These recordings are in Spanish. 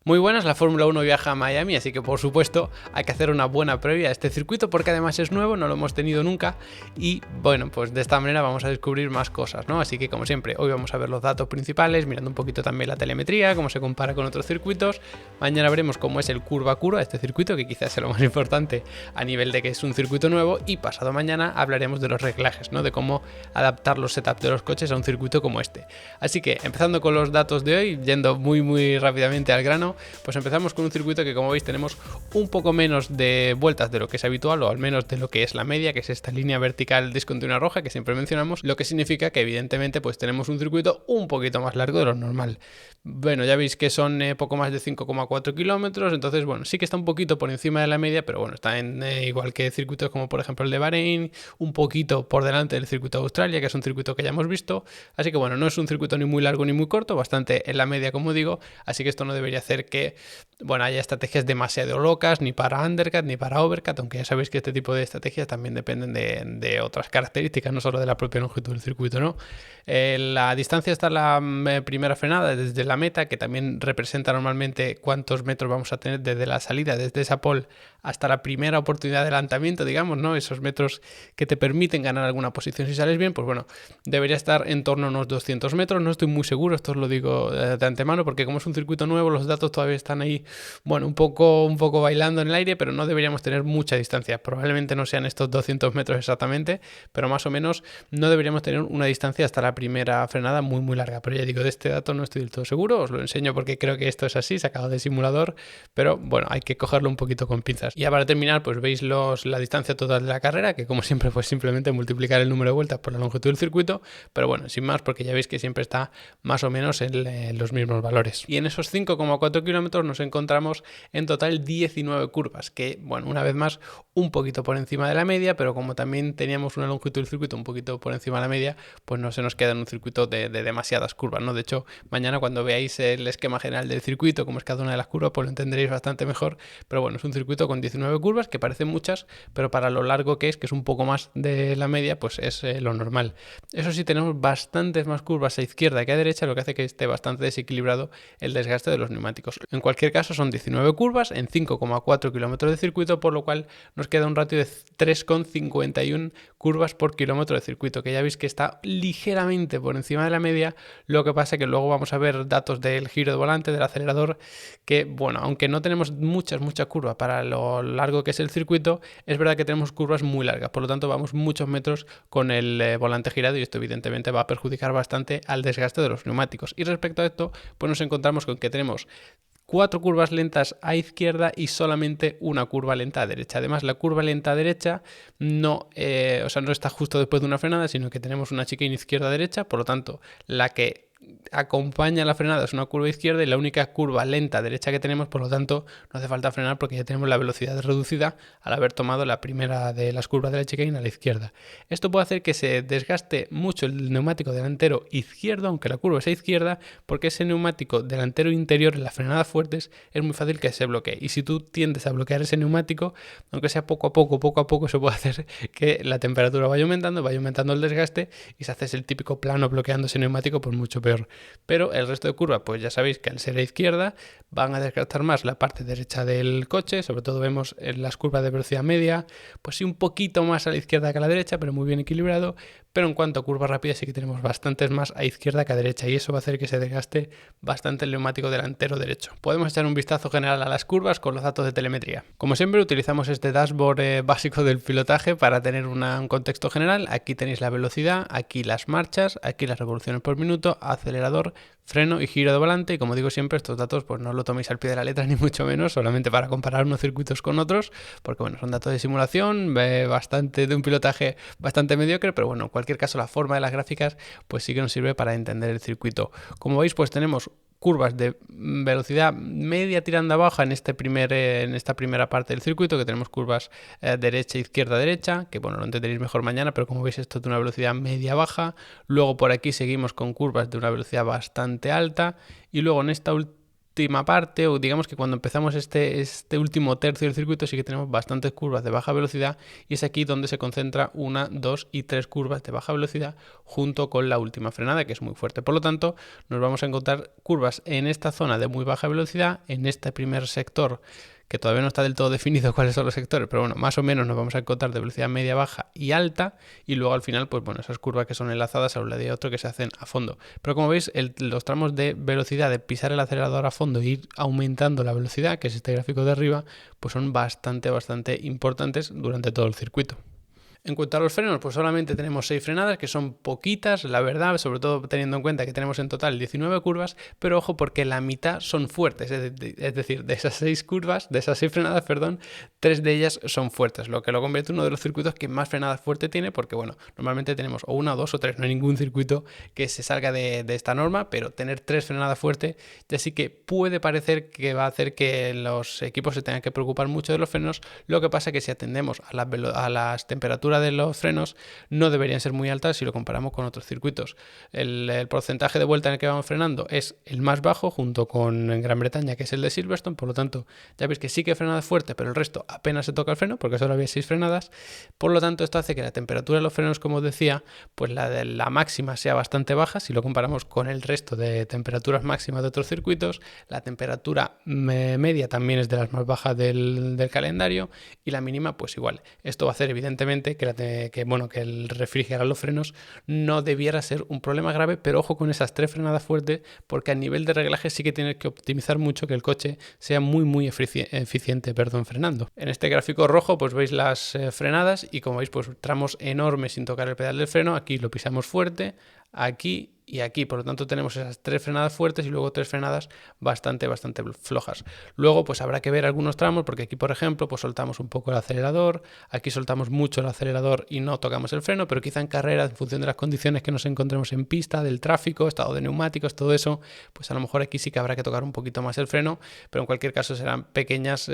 Muy buenas, la Fórmula 1 viaja a Miami, así que por supuesto hay que hacer una buena previa a este circuito porque además es nuevo, no lo hemos tenido nunca y bueno, pues de esta manera vamos a descubrir más cosas, ¿no? Así que como siempre, hoy vamos a ver los datos principales, mirando un poquito también la telemetría, cómo se compara con otros circuitos. Mañana veremos cómo es el curva a curva, este circuito, que quizás sea lo más importante a nivel de que es un circuito nuevo, y pasado mañana hablaremos de los reglajes, ¿no? De cómo adaptar los setups de los coches a un circuito como este. Así que empezando con los datos de hoy, yendo muy rápidamente al grano, pues empezamos con un circuito que, como veis, tenemos un poco menos de vueltas de lo que es habitual, o al menos de lo que es la media, que es esta línea vertical discontinua roja que siempre mencionamos, lo que significa que evidentemente pues tenemos un circuito un poquito más largo de lo normal. Bueno, ya veis que son poco más de 5,4 kilómetros, entonces bueno, sí que está un poquito por encima de la media, pero bueno, está en igual que circuitos como por ejemplo el de Bahrein, un poquito por delante del circuito de Australia, que es un circuito que ya hemos visto, así que bueno, no es un circuito ni muy largo ni muy corto, bastante en la media, como digo, así que esto no debería hacer que bueno, haya estrategias demasiado locas, ni para undercut ni para overcut, aunque ya sabéis que este tipo de estrategias también dependen de otras características, no solo de la propia longitud del circuito, ¿no? La distancia hasta la primera frenada desde la meta, que también representa normalmente cuántos metros vamos a tener desde la salida, desde esa pole hasta la primera oportunidad de adelantamiento, digamos, ¿no? Esos metros que te permiten ganar alguna posición si sales bien, pues bueno, debería estar en torno a unos 200 metros, no estoy muy seguro, esto os lo digo de antemano, porque como es un circuito nuevo, los datos todavía están ahí, bueno, un poco bailando en el aire, pero no deberíamos tener mucha distancia, probablemente no sean estos 200 metros exactamente, pero más o menos no deberíamos tener una distancia hasta la primera frenada muy larga, pero ya digo, de este dato no estoy del todo seguro, os lo enseño porque creo que esto es así, sacado del simulador, pero bueno, hay que cogerlo un poquito con pinzas. Y ya para terminar, pues veis la distancia total de la carrera, que como siempre pues simplemente multiplicar el número de vueltas por la longitud del circuito, pero bueno, sin más, porque ya veis que siempre está más o menos en los mismos valores. Y en esos 5,4 kilómetros nos encontramos en total 19 curvas, que bueno, una vez más, un poquito por encima de la media, pero como también teníamos una longitud del circuito un poquito por encima de la media, pues no se nos queda en un circuito de demasiadas curvas, ¿no? De hecho, mañana cuando veáis el esquema general del circuito, como es cada una de las curvas, pues lo entenderéis bastante mejor, pero bueno, es un circuito con 19 curvas, que parecen muchas, pero para lo largo que es un poco más de la media, pues es lo normal. Eso sí, tenemos bastantes más curvas a izquierda que a derecha, lo que hace que esté bastante desequilibrado el desgaste de los neumáticos. En cualquier caso, son 19 curvas en 5,4 kilómetros de circuito, por lo cual nos queda un ratio de 3,51 curvas por kilómetro de circuito, que ya veis que está ligeramente por encima de la media. Lo que pasa es que luego vamos a ver datos del giro de volante, del acelerador, que bueno, aunque no tenemos muchas curvas para lo largo que es el circuito, es verdad que tenemos curvas muy largas, por lo tanto vamos muchos metros con el volante girado, y esto evidentemente va a perjudicar bastante al desgaste de los neumáticos. Y respecto a esto, pues nos encontramos con que tenemos 4 curvas lentas a izquierda y solamente una curva lenta a derecha. Además, la curva lenta a derecha no está justo después de una frenada, sino que tenemos una chicane izquierda-derecha, por lo tanto, la que acompaña la frenada es una curva izquierda y la única curva lenta derecha que tenemos, por lo tanto no hace falta frenar porque ya tenemos la velocidad reducida al haber tomado la primera de las curvas de la chicane a la izquierda. Esto puede hacer que se desgaste mucho el neumático delantero izquierdo, aunque la curva sea izquierda, porque ese neumático delantero interior en las frenadas fuertes es muy fácil que se bloquee, y si tú tiendes a bloquear ese neumático, aunque sea poco a poco, eso puede hacer que la temperatura vaya aumentando el desgaste, y si haces el típico plano bloqueando ese neumático, pues mucho peor. Pero el resto de curvas, pues ya sabéis que al ser a izquierda van a desgastar más la parte derecha del coche, sobre todo vemos en las curvas de velocidad media, pues sí, un poquito más a la izquierda que a la derecha, pero muy bien equilibrado. Pero en cuanto a curvas rápidas sí que tenemos bastantes más a izquierda que a derecha, y eso va a hacer que se desgaste bastante el neumático delantero derecho. Podemos echar un vistazo general a las curvas con los datos de telemetría. Como siempre, utilizamos este dashboard básico del pilotaje para tener un contexto general. Aquí tenéis la velocidad, aquí las marchas, aquí las revoluciones por minuto, acelerador, freno y giro de volante, y como digo siempre, estos datos pues no lo toméis al pie de la letra ni mucho menos, solamente para comparar unos circuitos con otros, porque bueno, son datos de simulación, bastante de un pilotaje bastante mediocre, pero bueno, en cualquier caso la forma de las gráficas pues sí que nos sirve para entender el circuito. Como veis, pues tenemos curvas de velocidad media tirando a baja en esta primera parte del circuito, que tenemos curvas derecha, izquierda, derecha, que bueno, lo entenderéis mejor mañana, pero como veis esto es de una velocidad media baja. Luego por aquí seguimos con curvas de una velocidad bastante alta, y luego en esta última parte, o digamos que cuando empezamos este último tercio del circuito, sí que tenemos bastantes curvas de baja velocidad, y es aquí donde se concentra 1, 2 y 3 curvas de baja velocidad junto con la última frenada, que es muy fuerte. Por lo tanto, nos vamos a encontrar curvas en esta zona de muy baja velocidad, en este primer sector, que todavía no está del todo definido cuáles son los sectores, pero bueno, más o menos nos vamos a encontrar de velocidad media, baja y alta, y luego al final, pues bueno, esas curvas que son enlazadas a un lado y a otro que se hacen a fondo. Pero como veis, los tramos de velocidad, de pisar el acelerador a fondo e ir aumentando la velocidad, que es este gráfico de arriba, pues son bastante importantes durante todo el circuito. En cuanto a los frenos, pues solamente tenemos 6 frenadas, que son poquitas, la verdad, sobre todo teniendo en cuenta que tenemos en total 19 curvas, pero ojo porque la mitad son fuertes, es decir, de esas 6 curvas, de esas 6 frenadas, perdón, 3 de ellas son fuertes, lo que lo convierte en uno de los circuitos que más frenadas fuerte tiene, porque bueno, normalmente tenemos o 1, 2 o 3, no hay ningún circuito que se salga de esta norma, pero tener 3 frenadas fuertes ya sí que puede parecer que va a hacer que los equipos se tengan que preocupar mucho de los frenos. Lo que pasa es que si atendemos a las temperaturas de los frenos, no deberían ser muy altas si lo comparamos con otros circuitos. El porcentaje de vuelta en el que vamos frenando es el más bajo, junto con en Gran Bretaña, que es el de Silverstone. Por lo tanto, ya veis que sí que frenada fuerte, pero el resto apenas se toca el freno, porque solo había 6 frenadas. Por lo tanto, esto hace que la temperatura de los frenos, como os decía, pues la de la máxima sea bastante baja si lo comparamos con el resto de temperaturas máximas de otros circuitos. La temperatura media también es de las más bajas del calendario, y la mínima pues igual. Esto va a hacer evidentemente que el refrigerar los frenos no debiera ser un problema grave, pero ojo con esas 3 frenadas fuertes, porque a nivel de reglaje sí que tienes que optimizar mucho que el coche sea muy eficiente frenando. En este gráfico rojo pues veis las frenadas, y como veis pues tramos enormes sin tocar el pedal del freno. Aquí lo pisamos fuerte, aquí y aquí, por lo tanto tenemos esas 3 frenadas fuertes y luego 3 frenadas bastante flojas. Luego pues habrá que ver algunos tramos, porque aquí por ejemplo pues soltamos un poco el acelerador, aquí soltamos mucho el acelerador y no tocamos el freno, pero quizá en carrera, en función de las condiciones que nos encontremos en pista, del tráfico, estado de neumáticos, todo eso, pues a lo mejor aquí sí que habrá que tocar un poquito más el freno, pero en cualquier caso serán pequeños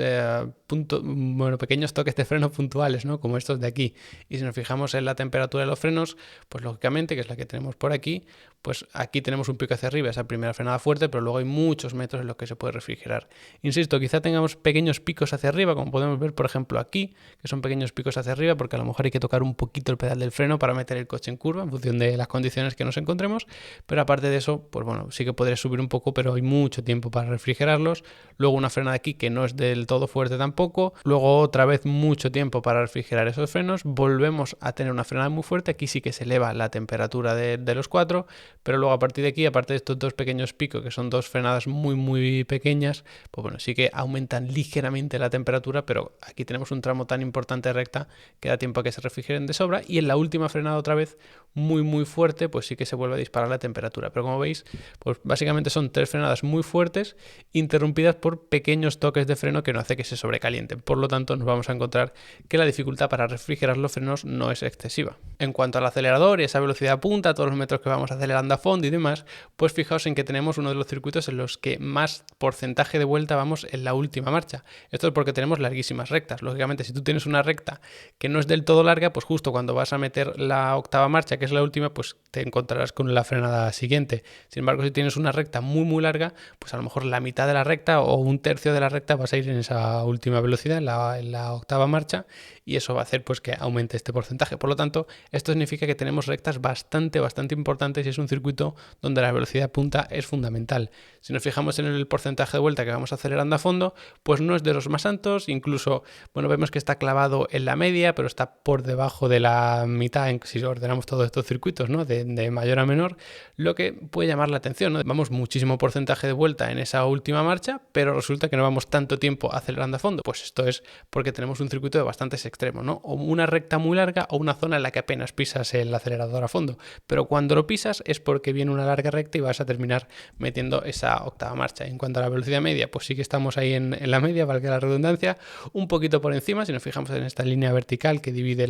toques de freno puntuales, ¿no? Como estos de aquí. Y si nos fijamos en la temperatura de los frenos, pues lógicamente, que es la que tenemos por aquí, pues aquí tenemos un pico hacia arriba, esa primera frenada fuerte, pero luego hay muchos metros en los que se puede refrigerar. Insisto, quizá tengamos pequeños picos hacia arriba, como podemos ver por ejemplo aquí, que son pequeños picos hacia arriba, porque a lo mejor hay que tocar un poquito el pedal del freno para meter el coche en curva, en función de las condiciones que nos encontremos, pero aparte de eso, pues bueno, sí que podré subir un poco, pero hay mucho tiempo para refrigerarlos. Luego una frenada aquí que no es del todo fuerte tampoco, luego otra vez mucho tiempo para refrigerar esos frenos, volvemos a tener una frenada muy fuerte, aquí sí que se eleva la temperatura de los 4, pero luego a partir de aquí, aparte de estos 2 pequeños picos, que son 2 frenadas muy pequeñas, pues bueno, sí que aumentan ligeramente la temperatura, pero aquí tenemos un tramo tan importante de recta que da tiempo a que se refrigeren de sobra, y en la última frenada otra vez muy fuerte, pues sí que se vuelve a disparar la temperatura. Pero como veis, pues básicamente son 3 frenadas muy fuertes, interrumpidas por pequeños toques de freno que no hace que se sobrecalienten. Por lo tanto, nos vamos a encontrar que la dificultad para refrigerar los frenos no es excesiva. En cuanto al acelerador y esa velocidad punta, todos los metros que vamos acelerando a fondo y demás, pues fijaos en que tenemos uno de los circuitos en los que más porcentaje de vuelta vamos en la última marcha. Esto es porque tenemos larguísimas rectas. Lógicamente, si tú tienes una recta que no es del todo larga, pues justo cuando vas a meter la octava marcha, que es la última, pues te encontrarás con la frenada siguiente. Sin embargo, si tienes una recta muy larga, pues a lo mejor la mitad de la recta o un tercio de la recta vas a ir en esa última velocidad, en la octava marcha, y eso va a hacer pues que aumente este porcentaje. Por lo tanto, esto significa que tenemos rectas bastante importantes, y es un circuito donde la velocidad punta es fundamental. Si nos fijamos en el porcentaje de vuelta que vamos acelerando a fondo, pues no es de los más altos, incluso, bueno, vemos que está clavado en la media, pero está por debajo de la mitad si ordenamos todos estos circuitos, ¿no? De mayor a menor, lo que puede llamar la atención, ¿no? Vamos muchísimo porcentaje de vuelta en esa última marcha, pero resulta que no vamos tanto tiempo acelerando a fondo. Pues esto es porque tenemos un circuito de bastantes extremos, ¿no? O una recta muy larga o una zona en la que apenas pisas el acelerador a fondo, pero cuando lo pisas es porque viene una larga recta y vas a terminar metiendo esa octava marcha. En cuanto a la velocidad media, pues sí que estamos ahí en la media, valga la redundancia, un poquito por encima, si nos fijamos en esta línea vertical que divide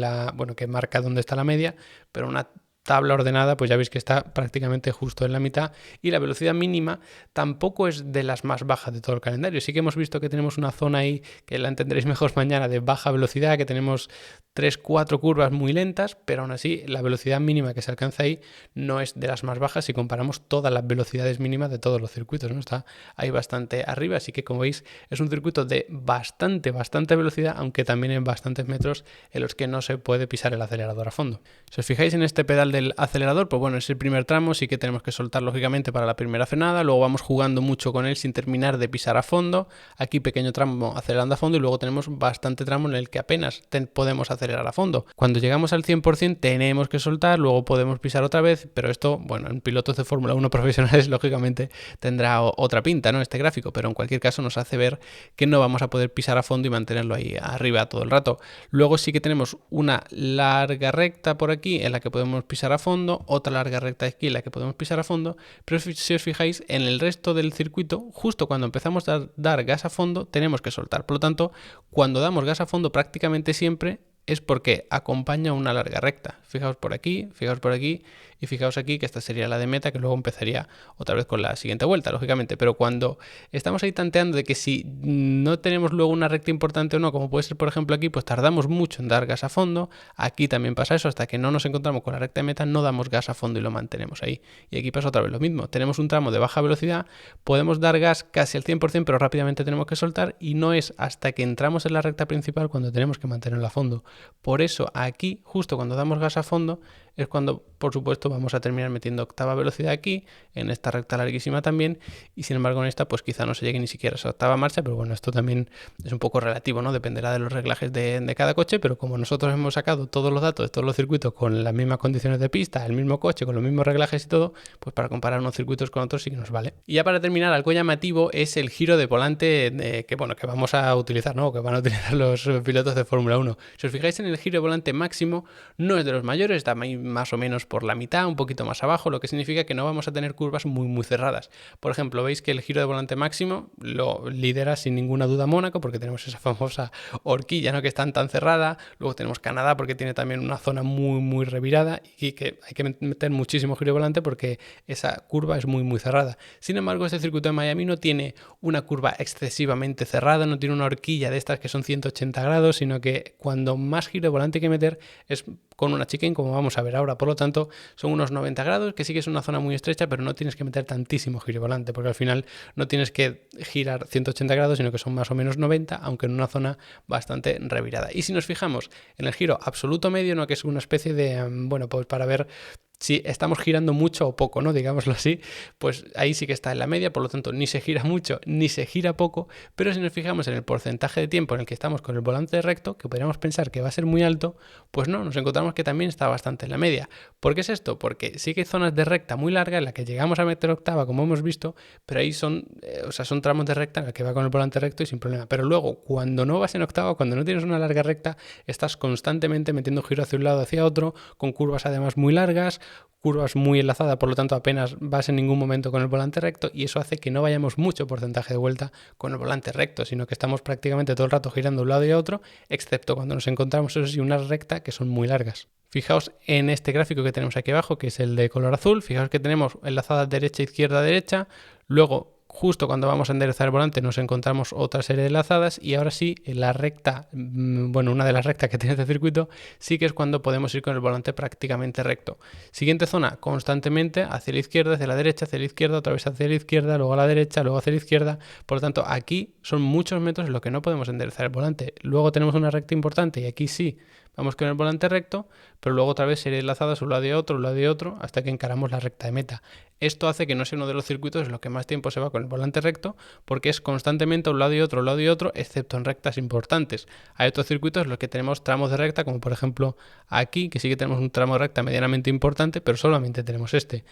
que marca dónde está la media, pero una tabla ordenada, pues ya veis que está prácticamente justo en la mitad, y la velocidad mínima tampoco es de las más bajas de todo el calendario. Sí que hemos visto que tenemos una zona ahí, que la entenderéis mejor mañana, de baja velocidad, que tenemos 3-4 curvas muy lentas, pero aún así la velocidad mínima que se alcanza ahí no es de las más bajas si comparamos todas las velocidades mínimas de todos los circuitos, ¿no? Está ahí bastante arriba, así que como veis es un circuito de bastante velocidad, aunque también en bastantes metros en los que no se puede pisar el acelerador a fondo. Si os fijáis en este pedal del acelerador, pues bueno, es el primer tramo, sí que tenemos que soltar lógicamente para la primera frenada, luego vamos jugando mucho con él sin terminar de pisar a fondo, aquí pequeño tramo acelerando a fondo y luego tenemos bastante tramo en el que apenas podemos acelerar a fondo. Cuando llegamos al 100% tenemos que soltar, luego podemos pisar otra vez, pero esto, bueno, en pilotos de Fórmula 1 profesionales lógicamente tendrá otra pinta, ¿no? Este gráfico, pero en cualquier caso nos hace ver que no vamos a poder pisar a fondo y mantenerlo ahí arriba todo el rato. Luego sí que tenemos una larga recta por aquí en la que podemos pisar a fondo, otra larga recta aquí en la que podemos pisar a fondo, pero si os fijáis en el resto del circuito, justo cuando empezamos a dar gas a fondo tenemos que soltar. Por lo tanto, cuando damos gas a fondo prácticamente siempre es porque acompaña una larga recta. Fijaos por aquí y fijaos aquí, que esta sería la de meta, que luego empezaría otra vez con la siguiente vuelta, lógicamente. Pero cuando estamos ahí tanteando de que si no tenemos luego una recta importante o no, como puede ser por ejemplo aquí, pues tardamos mucho en dar gas a fondo. Aquí también pasa eso, hasta que no nos encontramos con la recta de meta no damos gas a fondo y lo mantenemos ahí. Y aquí pasa otra vez lo mismo. Tenemos un tramo de baja velocidad, podemos dar gas casi al 100%, pero rápidamente tenemos que soltar, y no es hasta que entramos en la recta principal cuando tenemos que mantenerla a fondo. Por eso aquí, justo cuando damos gas a fondo, es cuando, por supuesto, vamos a terminar metiendo octava velocidad aquí, en esta recta larguísima también, y sin embargo en esta pues quizá no se llegue ni siquiera a esa octava marcha, pero bueno, esto también es un poco relativo, ¿no? Dependerá de los reglajes de cada coche, pero como nosotros hemos sacado todos los datos de todos los circuitos con las mismas condiciones de pista, el mismo coche, con los mismos reglajes y todo, pues para comparar unos circuitos con otros sí que nos vale. Y ya para terminar, algo llamativo es el giro de volante que vamos a utilizar, ¿no? Que van a utilizar los pilotos de Fórmula 1. Si os fijáis en el giro de volante máximo, no es de los mayores, está más o menos por la mitad, un poquito más abajo, lo que significa que no vamos a tener curvas muy cerradas. Por ejemplo, veis que el giro de volante máximo lo lidera sin ninguna duda Mónaco, porque tenemos esa famosa horquilla, ¿no? Que está tan cerrada. Luego tenemos Canadá, porque tiene también una zona muy revirada y que hay que meter muchísimo giro de volante porque esa curva es muy cerrada. Sin embargo, este circuito de Miami no tiene una curva excesivamente cerrada, no tiene una horquilla de estas que son 180 grados, sino que cuando más giro de volante hay que meter es con una chicane, como vamos a ver ahora. Por lo tanto, son unos 90 grados, que sí que es una zona muy estrecha, pero no tienes que meter tantísimo giro volante, porque al final no tienes que girar 180 grados, sino que son más o menos 90, aunque en una zona bastante revirada. Y si nos fijamos en el giro absoluto medio, ¿no? Que es una especie de, pues para ver si estamos girando mucho o poco, ¿no? Digámoslo así, pues ahí sí que está en la media, por lo tanto ni se gira mucho ni se gira poco, pero si nos fijamos en el porcentaje de tiempo en el que estamos con el volante recto, que podríamos pensar que va a ser muy alto, pues no, nos encontramos que también está bastante en la media. ¿Por qué es esto? Porque sí que hay zonas de recta muy larga en la que llegamos a meter octava, como hemos visto, pero ahí son tramos de recta en la que va con el volante recto y sin problema. Pero luego, cuando no vas en octava, cuando no tienes una larga recta, estás constantemente metiendo giro hacia un lado, hacia otro, con curvas además muy largas, curvas muy enlazadas, por lo tanto apenas vas en ningún momento con el volante recto, y eso hace que no vayamos mucho porcentaje de vuelta con el volante recto, sino que estamos prácticamente todo el rato girando de un lado y a otro, excepto cuando nos encontramos, eso sí, unas rectas que son muy largas. Fijaos en este gráfico que tenemos aquí abajo, que es el de color azul. Fijaos que tenemos enlazadas derecha, izquierda, derecha. Luego, justo cuando vamos a enderezar el volante, nos encontramos otra serie de enlazadas, y ahora sí, en la recta, una de las rectas que tiene este circuito, sí que es cuando podemos ir con el volante prácticamente recto. Siguiente zona, constantemente hacia la izquierda, hacia la derecha, hacia la izquierda, otra vez hacia la izquierda, luego a la derecha, luego hacia la izquierda. Por lo tanto, aquí son muchos metros en los que no podemos enderezar el volante. Luego tenemos una recta importante y aquí sí vamos con el volante recto, pero luego otra vez serie enlazadas un lado y otro, hasta que encaramos la recta de meta. Esto hace que no sea uno de los circuitos en los que más tiempo se va con el volante recto, porque es constantemente un lado y otro, excepto en rectas importantes. Hay otros circuitos en los que tenemos tramos de recta, como por ejemplo aquí, que sí que tenemos un tramo de recta medianamente importante, pero solamente tenemos este.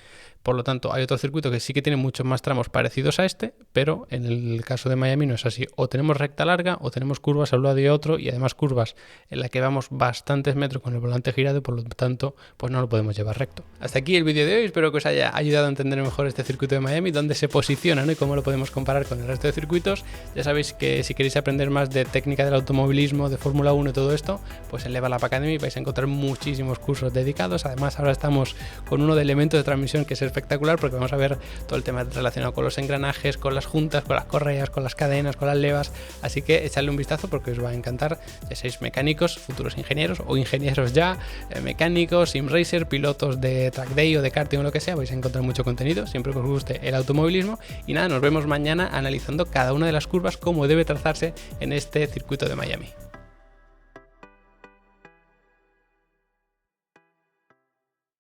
Por lo tanto, hay otros circuitos que sí que tienen muchos más tramos parecidos a este, pero en el caso de Miami no es así. O tenemos recta larga o tenemos curvas a un lado y otro, y además curvas en las que vamos bastantes metros con el volante girado, y por lo tanto pues no lo podemos llevar recto. Hasta aquí el vídeo de hoy, espero que os haya ayudado a entender mejor este circuito de Miami, dónde se posiciona, ¿no? cómo lo podemos comparar con el resto de circuitos. Ya sabéis que si queréis aprender más de técnica del automovilismo, de Fórmula 1 y todo esto, pues en Level Up Academy vais a encontrar muchísimos cursos dedicados. Además, ahora estamos con uno de elementos de transmisión que es espectacular, porque vamos a ver todo el tema relacionado con los engranajes, con las juntas, con las correas, con las cadenas, con las levas. Así que echadle un vistazo porque os va a encantar. Ya seáis mecánicos, futuros ingenieros o ingenieros ya, mecánicos, sim racer, pilotos de track day o de karting o lo que sea, vais a encontrar mucho contenido, siempre que os guste el automovilismo. Y nada, nos vemos mañana analizando cada una de las curvas, cómo debe trazarse en este circuito de Miami.